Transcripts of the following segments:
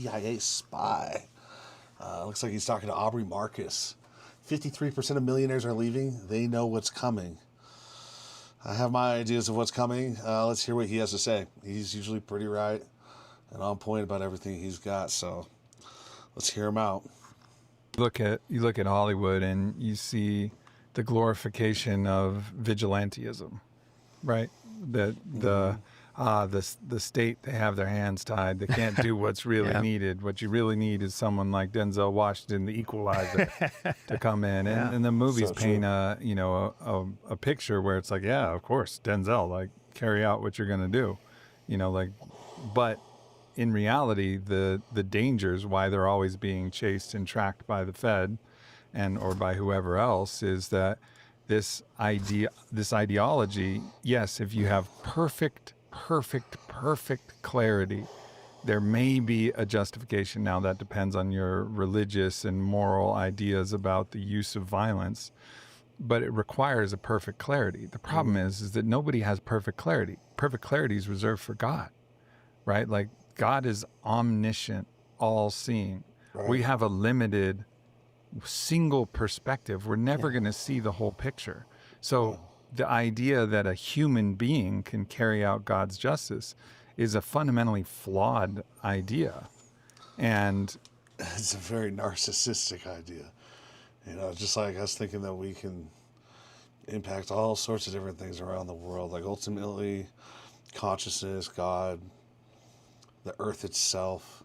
CIA spy. Looks like he's talking to Aubrey Marcus. 53% of millionaires are leaving. They know what's coming. I have my ideas of what's coming. Let's hear what he has to say. He's usually pretty right and on point about everything he's got. So let's hear him out. You look at Hollywood and you see the glorification of vigilantism, right? That the state, they have their hands tied. They can't do what's really needed. What you really need is someone like Denzel Washington, the Equalizer, to come in. And the movies paint a picture where it's like, yeah, of course, Denzel, like, carry out what you're gonna do, but in reality, the dangers why they're always being chased and tracked by the Fed or by whoever else is that this ideology, yes, if you have perfect clarity, there may be a justification. Now that depends on your religious and moral ideas about the use of violence, but it requires a perfect clarity. The problem is that nobody has perfect clarity. Perfect clarity is reserved for God, right? Like, God is omniscient, all-seeing. Right. We have a limited single perspective. We're never going to see the whole picture. So the idea that a human being can carry out God's justice is a fundamentally flawed idea. And it's a very narcissistic idea. Just like us thinking that we can impact all sorts of different things around the world. Like, ultimately, consciousness, God, the earth itself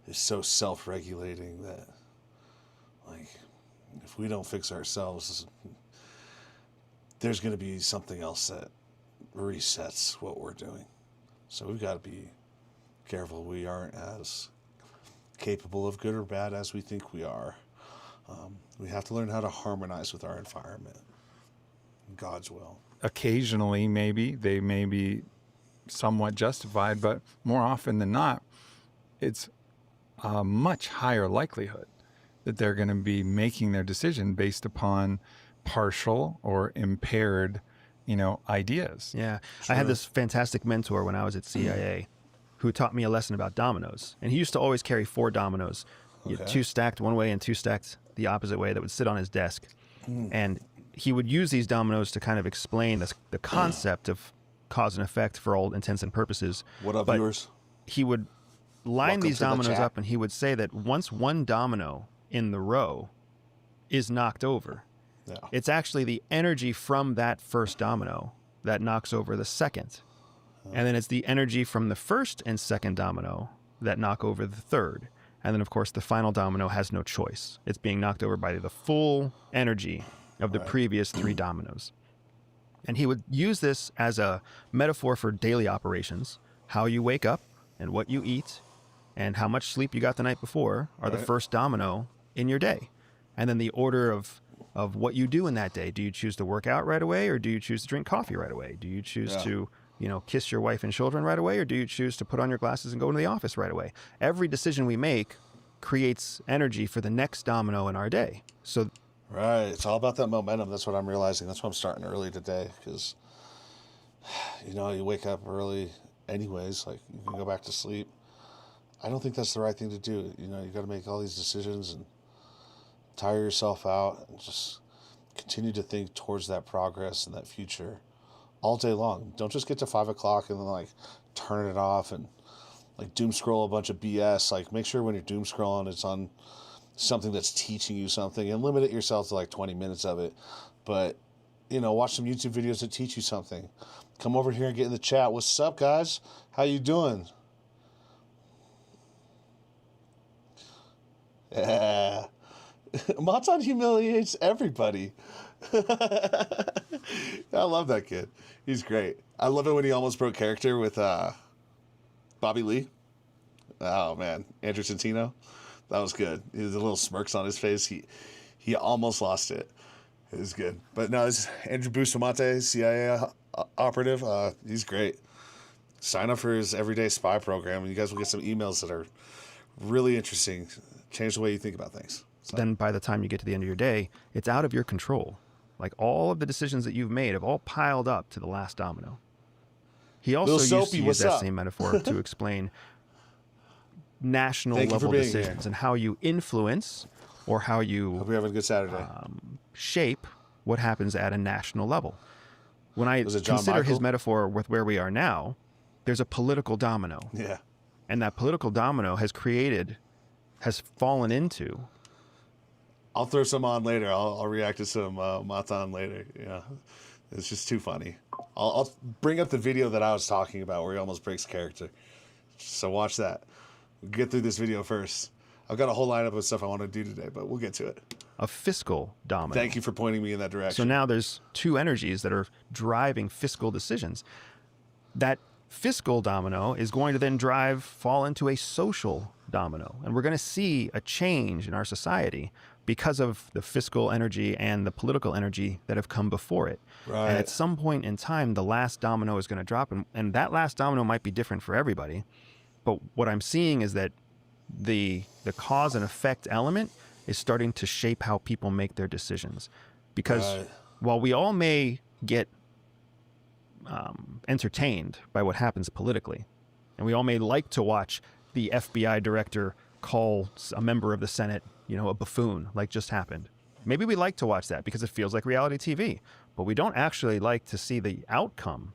is so self-regulating that, like, if we don't fix ourselves, there's going to be something else that resets what we're doing. So we've got to be careful we aren't as capable of good or bad as we think we are. We have to learn how to harmonize with our environment. God's will. Occasionally, maybe, they may be somewhat justified, but more often than not, it's a much higher likelihood that they're going to be making their decision based upon partial or impaired, ideas. Yeah. Sure. I had this fantastic mentor when I was at CIA who taught me a lesson about dominoes. And he used to always carry 4 dominoes, 2 stacked one way and 2 stacked the opposite way, that would sit on his desk. And he would use these dominoes to kind of explain the concept of cause and effect for all intents and purposes. What up, viewers? He would line these dominoes up, and he would say that once one domino in the row is knocked over, it's actually the energy from that first domino that knocks over the second. And then it's the energy from the first and second domino that knock over the third. And then, of course, the final domino has no choice. It's being knocked over by the full energy of the previous 3 dominoes. And he would use this as a metaphor for daily operations. How you wake up and what you eat and how much sleep you got the night before are the first domino in your day. And then the order of what you do in that day. Do you choose to work out right away, or do you choose to drink coffee right away? Do you choose to, kiss your wife and children right away, or do you choose to put on your glasses and go into the office right away? Every decision we make creates energy for the next domino in our day. So right. It's all about that momentum. That's what I'm realizing. That's why I'm starting early today, because, you wake up early anyways. Like, you can go back to sleep. I don't think that's the right thing to do. You got to make all these decisions and tire yourself out and just continue to think towards that progress and that future all day long. Don't just get to 5 o'clock and then, turn it off and, doom scroll a bunch of BS. Make sure when you're doom scrolling, it's on something that's teaching you something, and limit it yourself to 20 minutes of it. But, watch some YouTube videos that teach you something. Come over here and get in the chat. What's up, guys? How you doing? Yeah. Matan humiliates everybody. I love that kid. He's great. I love it when he almost broke character with Bobby Lee. Oh, man. Andrew Santino. That was good. The little smirks on his face. He almost lost it. It was good. But no, this is Andrew Bustamante, CIA operative. He's great. Sign up for his Everyday Spy program, and you guys will get some emails that are really interesting. Change the way you think about things. So. Then by the time you get to the end of your day, it's out of your control. All of the decisions that you've made have all piled up to the last domino. He also used to use that same metaphor to explain national Thank you for level being decisions here. and how you influence or how Hope you you're having a good Saturday. shape what happens at a national level. When I Was it John consider his Michael? metaphor with where we are now, there's a political domino. Yeah. And that political domino has fallen into. I'll throw some on later. I'll react to some Matan later. Yeah. It's just too funny. I'll bring up the video that I was talking about where he almost breaks character. So watch that. We'll get through this video first. I've got a whole lineup of stuff I want to do today, but we'll get to it. A fiscal domino. Thank you for pointing me in that direction. So now there's two energies that are driving fiscal decisions. That fiscal domino is going to then fall into a social domino. And we're going to see a change in our society because of the fiscal energy and the political energy that have come before it. Right. And at some point in time, the last domino is going to drop. And that last domino might be different for everybody. But what I'm seeing is that the cause and effect element is starting to shape how people make their decisions. Because while we all may get entertained by what happens politically, and we all may like to watch the FBI director call a member of the Senate, a buffoon, like just happened. Maybe we like to watch that because it feels like reality TV, but we don't actually like to see the outcome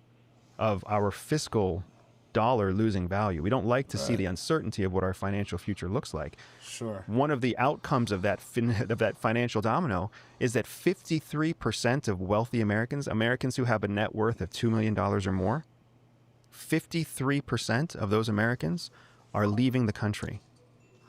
of our fiscal dollar losing value. We don't like to see the uncertainty of what our financial future looks like. Sure. One of the outcomes of that financial domino is that 53% of wealthy Americans who have a net worth of $2 million or more, 53% of those Americans are leaving the country.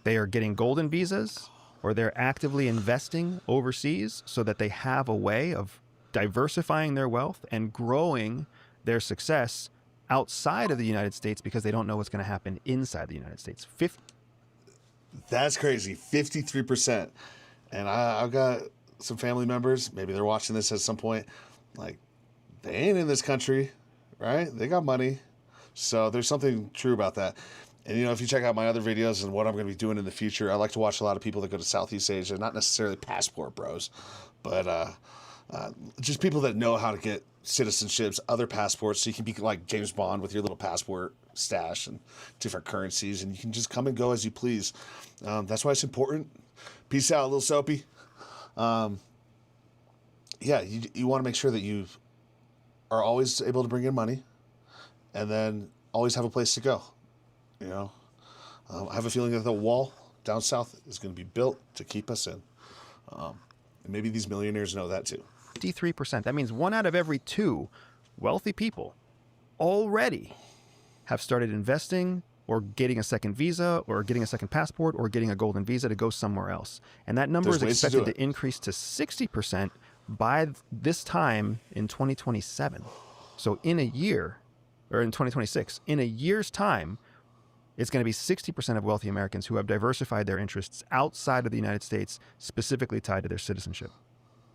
They are getting golden visas or they're actively investing overseas so that they have a way of diversifying their wealth and growing their success outside of the United States because they don't know what's going to happen inside the United States. That's crazy. 53%. And I've got some family members, maybe they're watching this at some point, like, they ain't in this country, right? They got money. So there's something true about that. And, if you check out my other videos and what I'm going to be doing in the future, I like to watch a lot of people that go to Southeast Asia, not necessarily passport bros, but just people that know how to get citizenships, other passports, so you can be like James Bond with your little passport stash and different currencies, and you can just come and go as you please. That's why it's important. Peace out, little Soapy. You want to make sure that you are always able to bring in money and then always have a place to go. I have a feeling that the wall down south is going to be built to keep us in. And maybe these millionaires know that too. 53%. That means 1 out of every 2 wealthy people already have started investing or getting a second visa or getting a second passport or getting a golden visa to go somewhere else. And that number is expected to increase to 60% by this time in 2027. So in a year, or in 2026, in a year's time, it's going to be 60% of wealthy Americans who have diversified their interests outside of the United States, specifically tied to their citizenship.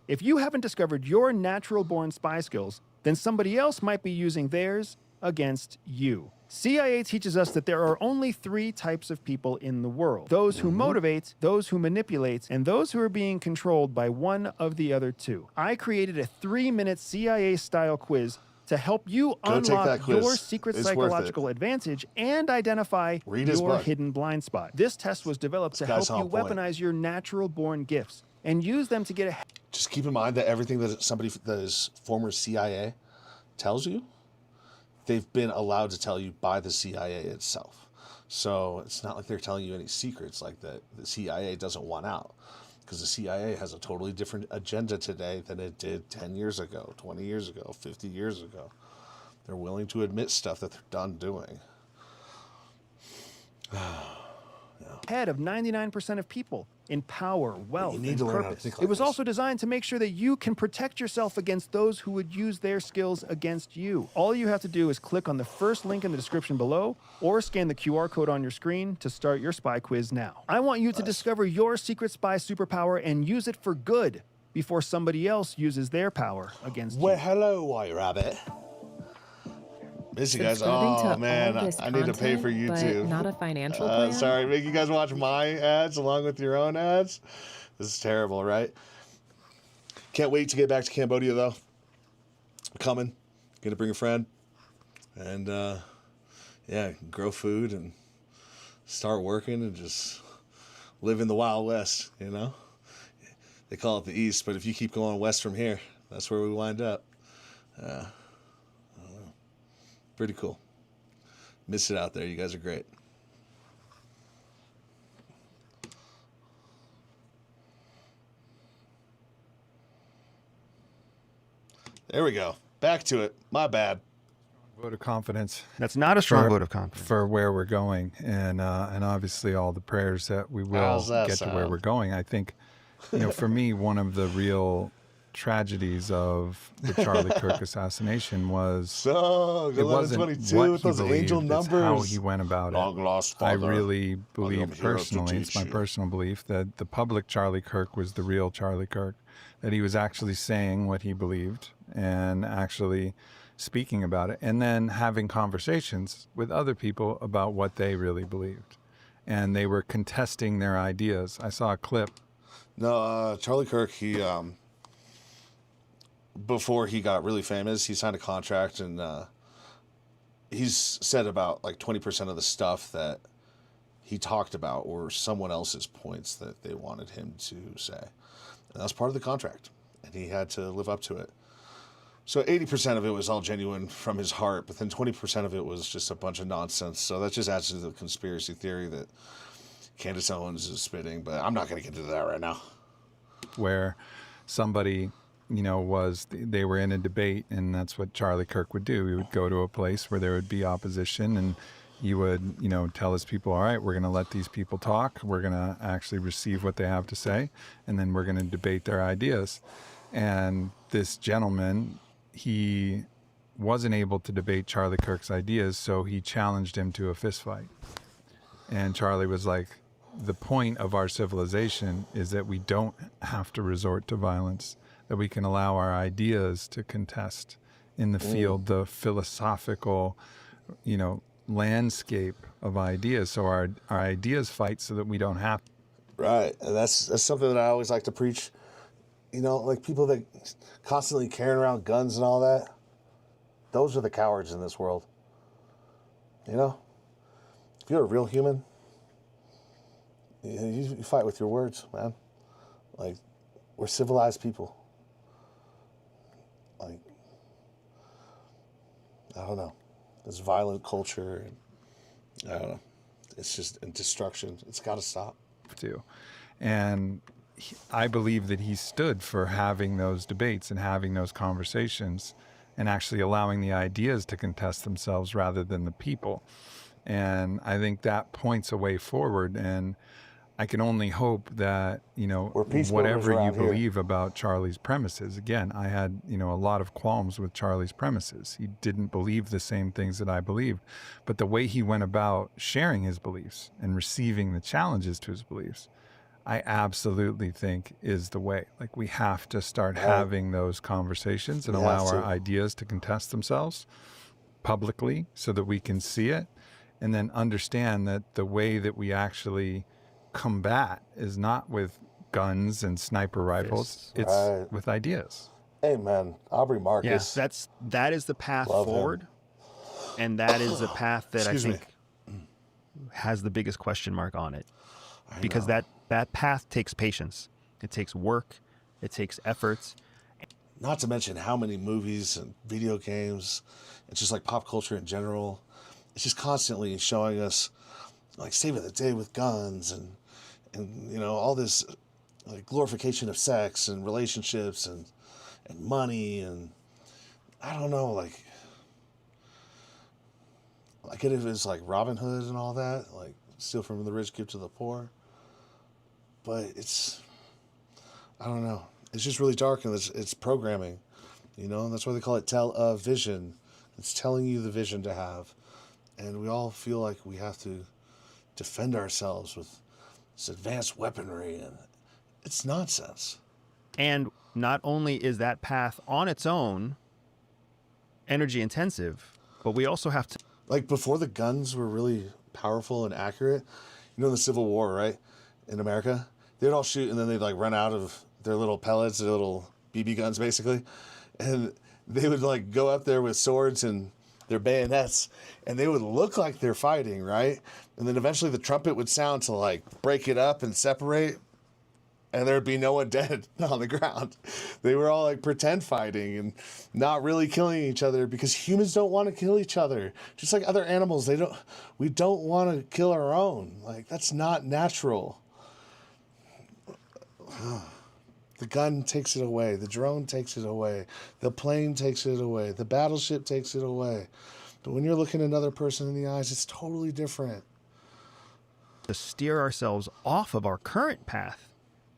If you haven't discovered your natural-born spy skills, then somebody else might be using theirs against you. CIA teaches us that there are only 3 types of people in the world: those who motivate, those who manipulate, and those who are being controlled by one of the other 2. I created a 3-minute CIA-style quiz to help you unlock your secret psychological advantage and identify your hidden blind spot. This test was developed to help you weaponize your natural-born gifts and use them to get ahead. Just keep in mind that everything that somebody that is former CIA tells you, they've been allowed to tell you by the CIA itself. So it's not like they're telling you any secrets like that the CIA doesn't want out, because the CIA has a totally different agenda today than it did 10 years ago, 20 years ago, 50 years ago. They're willing to admit stuff that they're done doing. Head of 99% of people in power, wealth, and purpose. Like it was also designed to make sure that you can protect yourself against those who would use their skills against you. All you have to do is click on the first link in the description below or scan the QR code on your screen to start your spy quiz now. I want you to discover your secret spy superpower and use it for good before somebody else uses their power against you. Well, hello, White Rabbit. Miss you guys. Oh man, I need to pay for YouTube. Not a financial plan. Sorry, make you guys watch my ads along with your own ads. This is terrible, right? Can't wait to get back to Cambodia though. I'm coming. Gonna bring a friend, and grow food and start working and just live in the Wild West, you know? They call it the East, but if you keep going west from here, that's where we wind up. Pretty cool. Miss it out there. You guys are great. There we go. Back to it. My bad. Vote of confidence. That's not a strong vote of confidence. For where we're going, and obviously all the prayers that we will get to where we're going. I think, for me, one of the real tragedies of the Charlie Kirk assassination was it wasn't what he those believed, angel numbers. It's how he went about it. I really believe personally, it's my personal belief, that the public Charlie Kirk was the real Charlie Kirk, that he was actually saying what he believed and actually speaking about it, and then having conversations with other people about what they really believed. And they were contesting their ideas. I saw a clip. No, Charlie Kirk, he... before he got really famous, he signed a contract, and he's said about like 20% of the stuff that he talked about were someone else's points that they wanted him to say. And that was part of the contract, and he had to live up to it. So 80% of it was all genuine from his heart, but then 20% of it was just a bunch of nonsense. So that just adds to the conspiracy theory that Candace Owens is spitting, but I'm not going to get into that right now. Where somebody... they were in a debate, and that's what Charlie Kirk would do. He would go to a place where there would be opposition, and he would, tell his people, all right, we're going to let these people talk. We're going to actually receive what they have to say, and then we're going to debate their ideas. And this gentleman, he wasn't able to debate Charlie Kirk's ideas, so he challenged him to a fist fight. And Charlie was like, the point of our civilization is that we don't have to resort to violence, that we can allow our ideas to contest in the field, the philosophical, landscape of ideas. So our ideas fight so that we don't have. Right. And that's something that I always like to preach. Like people that constantly carrying around guns and all that, those are the cowards in this world. If you're a real human, you fight with your words, man. Like, we're civilized people. Like, I don't know. This violent culture, and I don't know. It's just destruction. It's got to stop. And I believe that he stood for having those debates and having those conversations and actually allowing the ideas to contest themselves rather than the people. And I think that points a way forward. And I can only hope that, whatever you believe about Charlie's premises, again, I had, a lot of qualms with Charlie's premises. He didn't believe the same things that I believed, but the way he went about sharing his beliefs and receiving the challenges to his beliefs, I absolutely think is the way. Like, we have to start having those conversations and allow our ideas to contest themselves publicly so that we can see it, and then understand that the way that we actually combat is not with guns and sniper rifles. It's with ideas. Amen. Aubrey Marcus. Yeah, that is the path forward, and that is a path that I think has the biggest question mark on it, because that path takes patience. It takes work. It takes efforts. Not to mention how many movies and video games, and just like pop culture in general, it's just constantly showing us like saving the day with guns and all this like glorification of sex and relationships and money, and I don't know, like it is like Robin Hood and all that, like steal from the rich, give to the poor. But I don't know. It's just really dark, and it's programming, and that's why they call it television. It's telling you the vision to have, and we all feel like we have to defend ourselves with this advanced weaponry, and it's nonsense. And not only is that path on its own energy intensive, but we also have to... Like, before the guns were really powerful and accurate, in the Civil War, right, in America, they'd all shoot, and then they'd, like, run out of their little pellets, their little BB guns, basically, and they would, like, go up there with swords and their bayonets, and they would look like they're fighting, right? And then eventually the trumpet would sound to like break it up and separate, and there'd be no one dead on the ground. They were all like pretend fighting and not really killing each other, because humans don't want to kill each other. Just like other animals, we don't want to kill our own. Like, that's not natural. The gun takes it away. The drone takes it away. The plane takes it away. The battleship takes it away. But when you're looking another person in the eyes, it's totally different. To steer ourselves off of our current path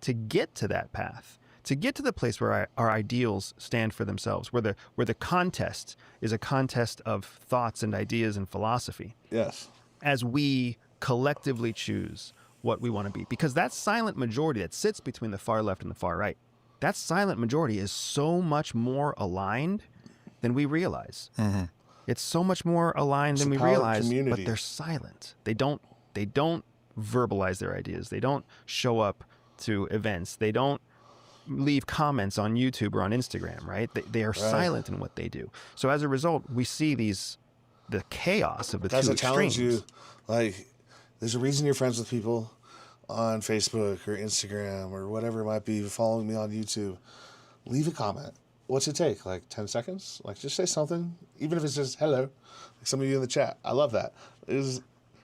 to get to that path, to get to the place where our ideals stand for themselves, where the contest is a contest of thoughts and ideas and philosophy. Yes. As we collectively choose what we want to be. Because that silent majority that sits between the far left and the far right, that silent majority is so much more aligned than we realize. Mm-hmm. It's so much more aligned than we realize, but they're silent. They don't verbalize their ideas. They don't show up to events. They don't leave comments on YouTube or on Instagram, right? They are silent in what they do. So as a result, we see the chaos of the two extremes. Challenge you, like, there's a reason you're friends with people on Facebook or Instagram or whatever it might be, following me on YouTube. Leave a comment. What's it take? Like 10 seconds? Like, just say something, even if it's just hello. Like some of you in the chat. I love that.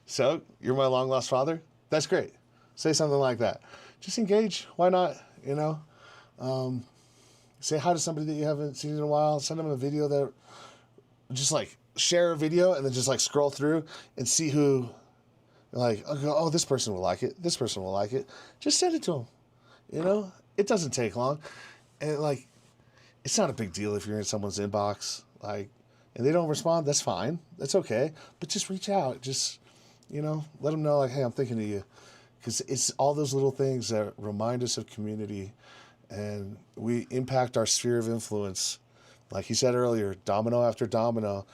So, you're my long lost father? That's great. Say something like that. Just engage. Why not? You know? Say hi to somebody that you haven't seen in a while. Send them a video that, just like share a video and then just like scroll through and see who, like, oh, this person will like it. This person will like it. Just send it to them. You know? It doesn't take long. And like, it's not a big deal if you're in someone's inbox, like, and they don't respond. That's fine. That's okay. But just reach out. Just, you know, let them know, like, hey, I'm thinking of you. Because it's all those little things that remind us of community, and we impact our sphere of influence. Like he said earlier, domino after domino.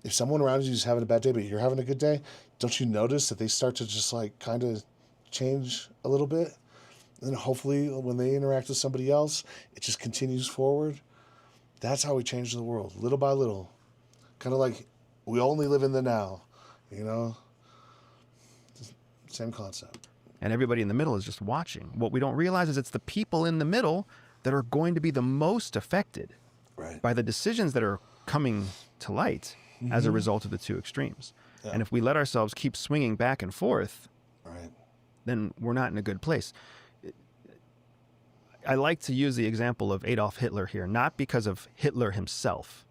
If someone around you is having a bad day, but you're having a good day, don't you notice that they start to just like kind of change a little bit? And hopefully when they interact with somebody else, it just continues forward. That's how we change the world, little by little. Kind of like we only live in the now, you know? Same concept. And everybody in the middle is just watching. What we don't realize is it's the people in the middle that are going to be the most affected by the decisions that are coming to light as a result of the two extremes. Yeah. And if we let ourselves keep swinging back and forth, then we're not in a good place. I like to use the example of Adolf Hitler here, not because of Hitler himself,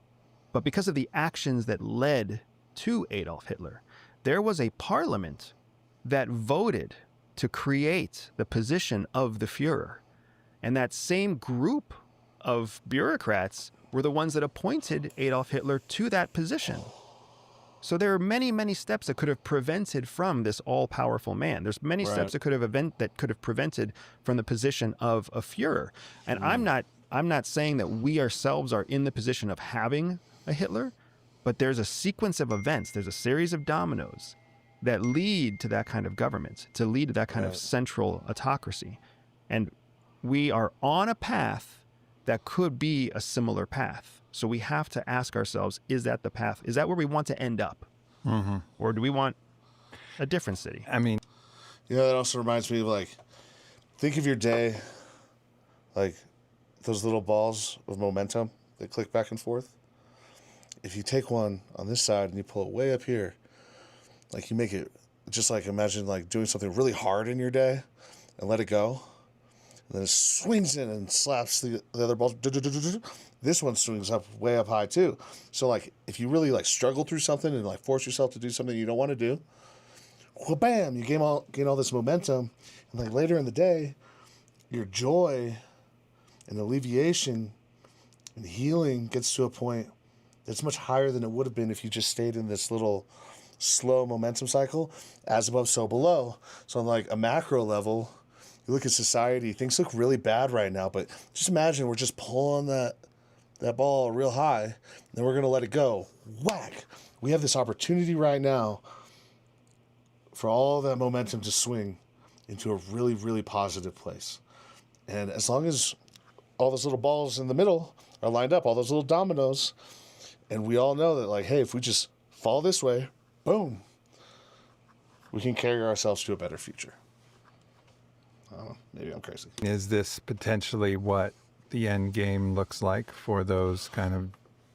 but because of the actions that led to Adolf Hitler. There was a parliament that voted to create the position of the Führer. And that same group of bureaucrats were the ones that appointed Adolf Hitler to that position. So there are many, many steps that could have prevented from this all-powerful man. There's many steps that could have prevented from the position of a Führer. And I'm not saying that we ourselves are in the position of having a Hitler, but there's a sequence of events, there's a series of dominoes that lead to that kind of government, to lead to that kind of central autocracy. And we are on a path that could be a similar path. So we have to ask ourselves, is that the path? Is that where we want to end up? Mm-hmm. Or do we want a different city? I mean, you know, that also reminds me of, like, think of your day like those little balls of momentum that click back and forth. If you take one on this side and you pull it way up here, like you make it just like, imagine like doing something really hard in your day and let it go. And then it swings in and slaps the other balls. This one swings up way up high too. So like if you really like struggle through something and like force yourself to do something you don't want to do, well, bam, you gain all this momentum. And like later in the day, your joy and alleviation and healing gets to a point that's much higher than it would have been if you just stayed in this little slow momentum cycle, as above, so below. So on like a macro level, you look at society, things look really bad right now, but just imagine we're just pulling that ball real high, and then we're going to let it go. Whack! We have this opportunity right now for all that momentum to swing into a really, really positive place. And as long as all those little balls in the middle are lined up, all those little dominoes, and we all know that, like, hey, if we just follow this way, boom, we can carry ourselves to a better future. I don't know, maybe I'm crazy. Is this potentially what the end game looks like for those kind of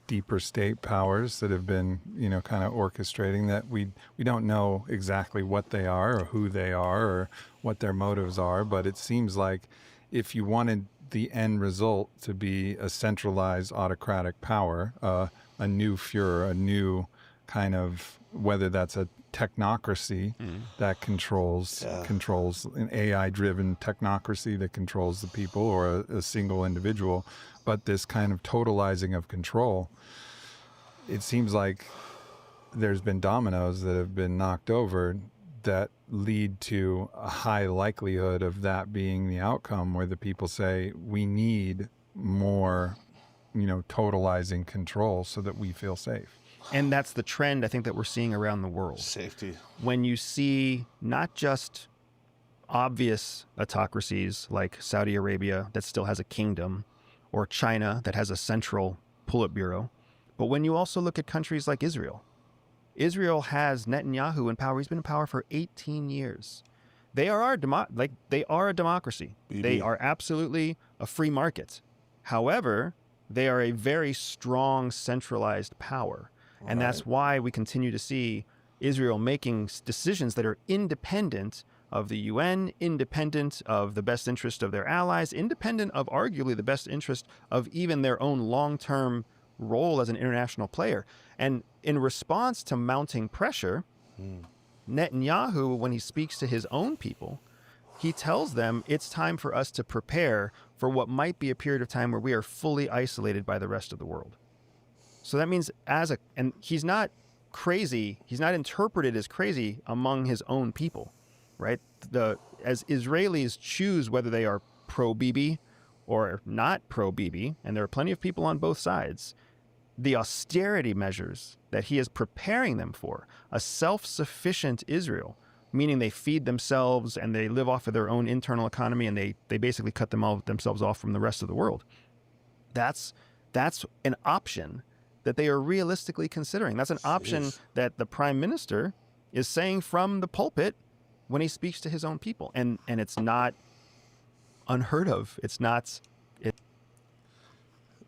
deeper state powers that have been, kind of orchestrating that? We don't know exactly what they are or who they are or what their motives are, but it seems like if you wanted the end result to be a centralized autocratic power, a new Führer, a new kind of, whether that's a technocracy that controls an AI-driven technocracy that controls the people, or a single individual, but this kind of totalizing of control. It seems like there's been dominoes that have been knocked over that lead to a high likelihood of that being the outcome, where the people say we need more, totalizing control so that we feel safe. And that's the trend I think that we're seeing around the world. Safety. When you see not just obvious autocracies like Saudi Arabia that still has a kingdom, or China that has a central Politburo, but when you also look at countries like Israel. Israel has Netanyahu in power. He's been in power for 18 years. They are they are a democracy. BB. They are absolutely a free market. However, they are a very strong centralized power. And that's why we continue to see Israel making decisions that are independent of the UN, independent of the best interest of their allies, independent of arguably the best interest of even their own long-term role as an international player. And in response to mounting pressure, Netanyahu, when he speaks to his own people, he tells them it's time for us to prepare for what might be a period of time where we are fully isolated by the rest of the world. So that means and he's not crazy, he's not interpreted as crazy among his own people, right? As Israelis choose whether they are pro-Bibi or not pro-Bibi, and there are plenty of people on both sides, the austerity measures that he is preparing them for, a self-sufficient Israel, meaning they feed themselves and they live off of their own internal economy, and they basically cut themselves off from the rest of the world. That's an option that they are realistically considering. That's an option that the prime minister is saying from the pulpit when he speaks to his own people. And it's not unheard of. It's not...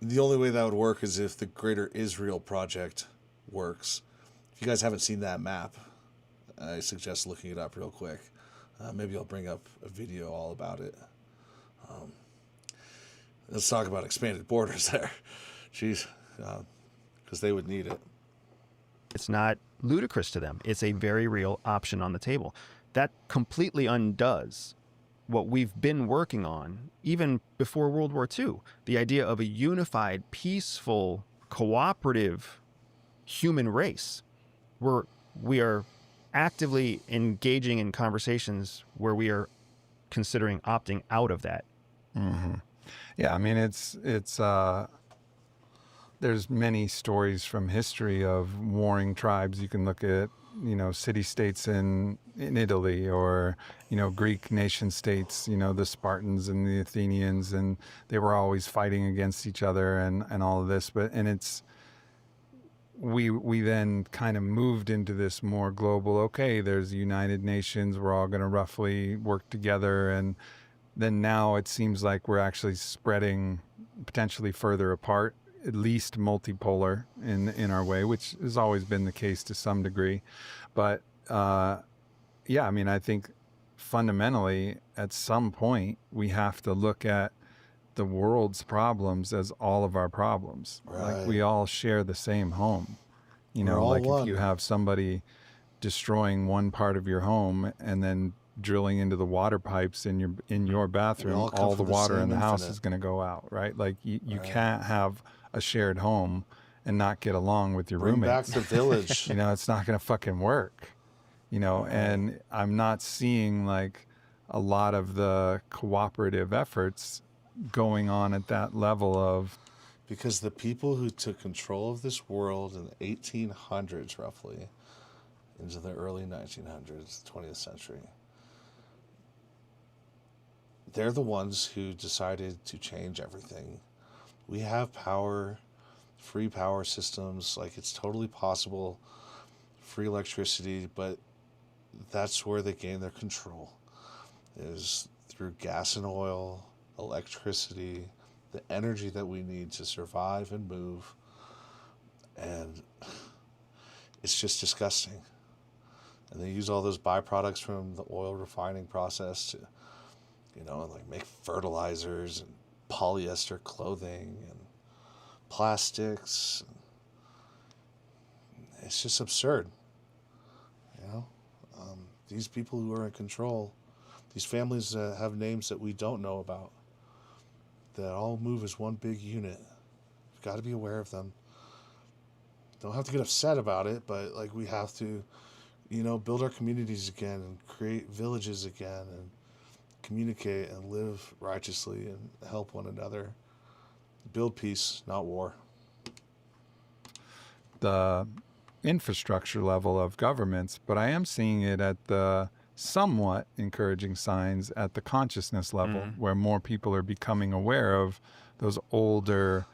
The only way that would work is if the Greater Israel Project works. If you guys haven't seen that map, I suggest looking it up real quick. Maybe I'll bring up a video all about it. Let's talk about expanded borders there. Jeez. Because they would need it. It's not ludicrous to them. It's a very real option on the table. That completely undoes what we've been working on even before World War II. The idea of a unified, peaceful, cooperative human race. We are actively engaging in conversations where we are considering opting out of that. Mm-hmm. Yeah, I mean, it's there's many stories from history of warring tribes. You can look at, city-states in Italy, or, Greek nation-states, the Spartans and the Athenians, and they were always fighting against each other and all of this. We then kind of moved into this more global, okay, there's the United Nations, we're all going to roughly work together. And then now it seems like we're actually spreading potentially further apart, at least multipolar in our way, which has always been the case to some degree. But yeah, I mean, I think fundamentally at some point we have to look at the world's problems as all of our problems. Right. Like we all share the same home. Like one. If you have somebody destroying one part of your home and then drilling into the water pipes in your bathroom, all the water in the house is going to go out, right? Like you can't have a shared home and not get along with your roommate. Bring back the village. It's not going to fucking work. And I'm not seeing like a lot of the cooperative efforts going on at that level of... Because the people who took control of this world in the 1800s, roughly, into the early 1900s, 20th century, they're the ones who decided to change everything. We have power, free power systems. Like, it's totally possible free electricity, but that's where they gain their control, is through gas and oil, electricity, the energy that we need to survive and move. And it's just disgusting. And they use all those byproducts from the oil refining process to, like make fertilizers and polyester clothing and plastics. It's just absurd. These people who are in control, these families that have names that we don't know about, that all move as one big unit. We've got to be aware of them. Don't have to get upset about it, but like we have to, build our communities again and create villages again and communicate and live righteously and help one another. Build peace, not war. The infrastructure level of governments, but I am seeing it at the somewhat encouraging signs at the consciousness level, where more people are becoming aware of those older,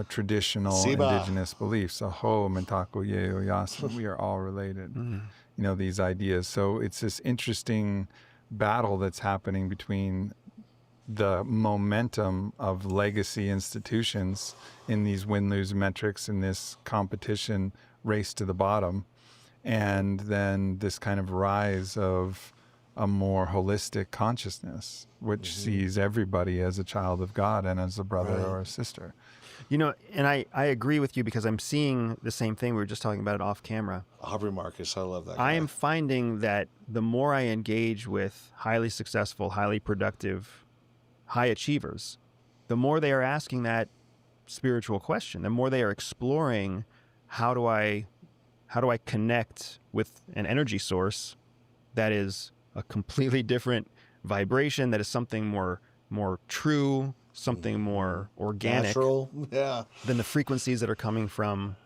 traditional Siba. indigenous beliefs. Aho, Mentako, Yeo, Yasin, we are all related. These ideas. So it's this interesting battle that's happening between the momentum of legacy institutions in these win-lose metrics, in this competition race to the bottom, and then this kind of rise of a more holistic consciousness, which sees everybody as a child of God and as a brother or a sister. And I agree with you, because I'm seeing the same thing. We were just talking about it off camera. Aubrey Marcus, I love that guy. I am finding that the more I engage with highly successful, highly productive, high achievers, the more they are asking that spiritual question, the more they are exploring, how do I connect with an energy source that is a completely different vibration, that is something more true, something more organic, natural, than the frequencies that are coming from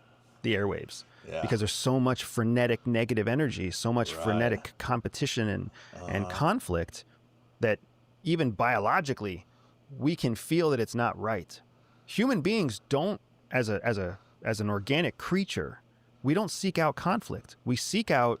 the airwaves. Yeah. Because there's so much frenetic negative energy, so much frenetic competition and conflict, that even biologically we can feel that it's not right. Human beings don't, as an organic creature, we don't seek out conflict. We seek out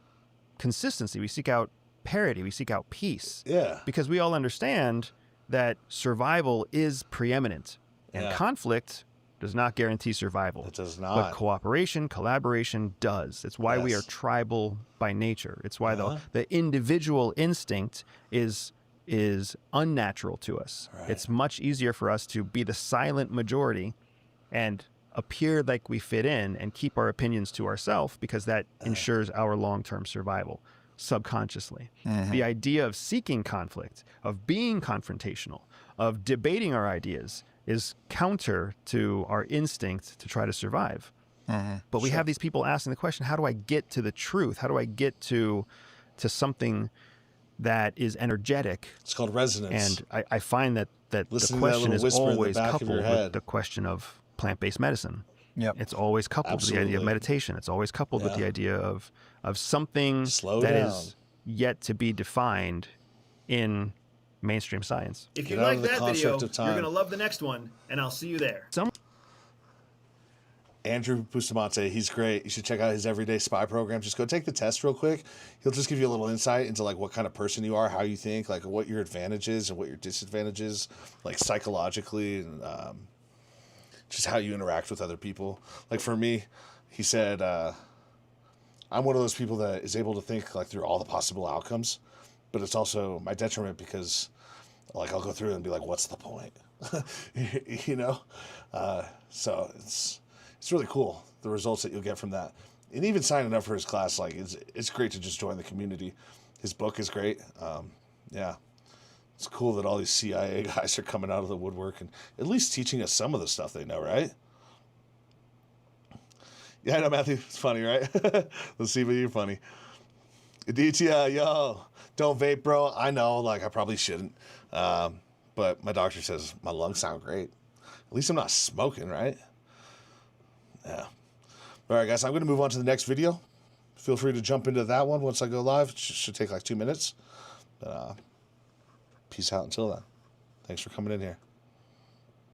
consistency. We seek out parity. We seek out peace. Yeah. Because we all understand that survival is preeminent, and conflict does not guarantee survival. It does not. But cooperation, collaboration does. It's why we are tribal by nature. It's why the individual instinct is unnatural to us. Right. It's much easier for us to be the silent majority and appear like we fit in and keep our opinions to ourselves, because that ensures our long-term survival subconsciously. The idea of seeking conflict, of being confrontational, of debating our ideas is counter to our instinct to try to survive. But we have these people asking the question, how do I get to the truth? How do I get to something that is energetic? It's called resonance. And I find that the question is always coupled with the question of plant-based medicine. Yep. It's always coupled with the idea of meditation. It's always coupled with the idea of something is yet to be defined in mainstream science. If you like that video, you're going to love the next one, and I'll see you there. Andrew Bustamante, he's great. You should check out his Everyday Spy program. Just go take the test real quick. He'll just give you a little insight into like what kind of person you are, how you think, like what your advantages and what your disadvantages, like psychologically, and just how you interact with other people. Like for me, he said, I'm one of those people that is able to think like through all the possible outcomes, but it's also my detriment because like I'll go through and be like, what's the point? So it's really cool, the results that you'll get from that. And even signing up for his class, like it's great to just join the community. His book is great. It's cool that all these CIA guys are coming out of the woodwork and at least teaching us some of the stuff they know, right? Yeah, I know, Matthew. It's funny, right? Let's see, but you're funny. Aditya, yo, don't vape, bro. I know, like, I probably shouldn't. But my doctor says my lungs sound great. At least I'm not smoking, right? Yeah. All right, guys, I'm going to move on to the next video. Feel free to jump into that one once I go live. It should take like 2 minutes. But peace out until then. Thanks for coming in here.